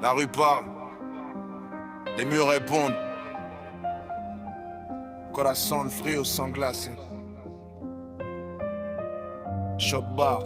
La rue parle, les murs répondent. Corazón frío sans glace. Choc bar.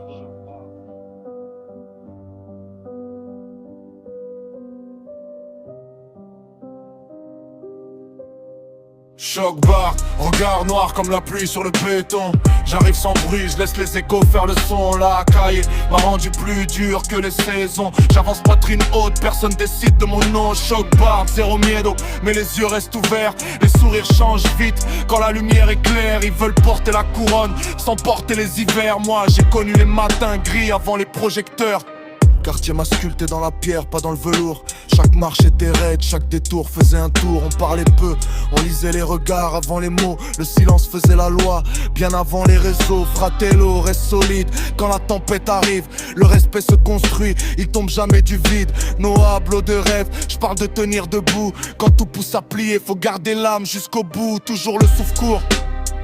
Choc bar, regard noir comme la pluie sur le béton. J'arrive sans bruit, je laisse les échos faire le son. La caille m'a rendu plus dur que les saisons. J'avance poitrine haute, personne décide de mon nom. Choc bar, zéro miedo, mais les yeux restent ouverts. Les sourires changent vite quand la lumière est claire. Ils veulent porter la couronne sans porter les hivers. Moi j'ai connu les matins gris avant les projecteurs. Quartier m'a sculpté dans la pierre, pas dans le velours. Chaque marche était raide, chaque détour faisait un tour. On parlait peu, on lisait les regards avant les mots. Le silence faisait la loi, bien avant les réseaux. Fratello, reste solide quand la tempête arrive. Le respect se construit, il tombe jamais du vide. No hablo de rêve, je parle de tenir debout. Quand tout pousse à plier, faut garder l'âme jusqu'au bout. Toujours le souffle court,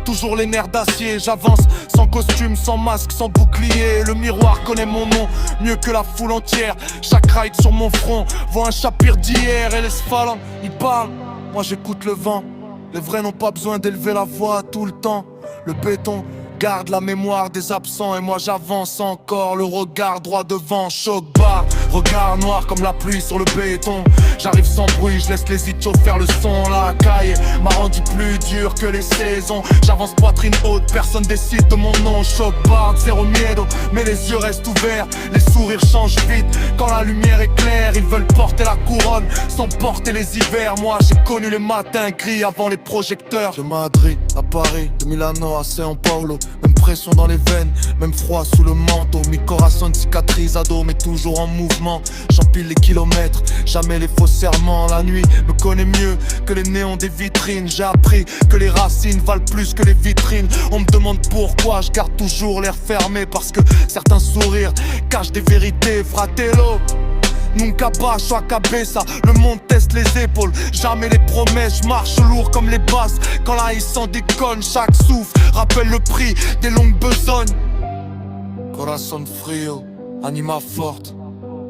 toujours les nerfs d'acier. J'avance sans costume, sans masque, sans bouclier. Le miroir connaît mon nom mieux que la foule entière. Chaque ride sur mon front voit un chapitre d'hier. Et les sphalanges, ils parlent, moi j'écoute le vent. Les vrais n'ont pas besoin d'élever la voix tout le temps. Le béton garde la mémoire des absents. Et moi j'avance encore, le regard droit devant. Choc bar, regard noir comme la pluie sur le béton. J'arrive sans bruit, je laisse les ichos faire le son. La caille m'a rendu plus dur que les saisons. J'avance poitrine haute, personne décide de mon nom. Choc bar, zéro miedo, mais les yeux restent ouverts. Les sourires changent vite quand la lumière est claire. Ils veulent porter la couronne sans porter les hivers. Moi j'ai connu les matins gris avant les projecteurs. De Madrid à Paris, de Milano à São Paulo. Même pression dans les veines, même froid sous le manteau. Mi corazón cicatrisado, mais toujours en mouvement. J'empile les kilomètres, jamais les faux serments. La nuit me connaît mieux que les néons des vitrines. J'ai appris que les racines valent plus que les vitrines. On me demande pourquoi je garde toujours l'air fermé. Parce que certains sourires cachent des vérités. Fratello, nunca bajo a cabeza, le monde teste les épaules. Jamais les promesses, je marche lourd comme les basses. Quand la haie s'en déconne, chaque souffle rappelle le prix des longues besognes. Corazón frío, anima forte.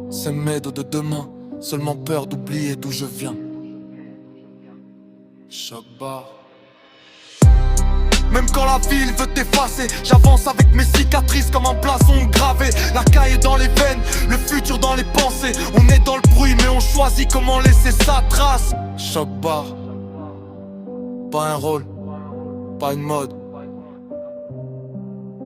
C'est medo de demain, seulement peur d'oublier d'où je viens. Choc bar. Même quand la ville veut t'effacer, j'avance avec mes cicatrices comme un blason gravé. La caille dans les veines, le futur dans les pensées. On est dans le bruit mais on choisit comment laisser sa trace. Choc bar, pas un rôle, pas une mode,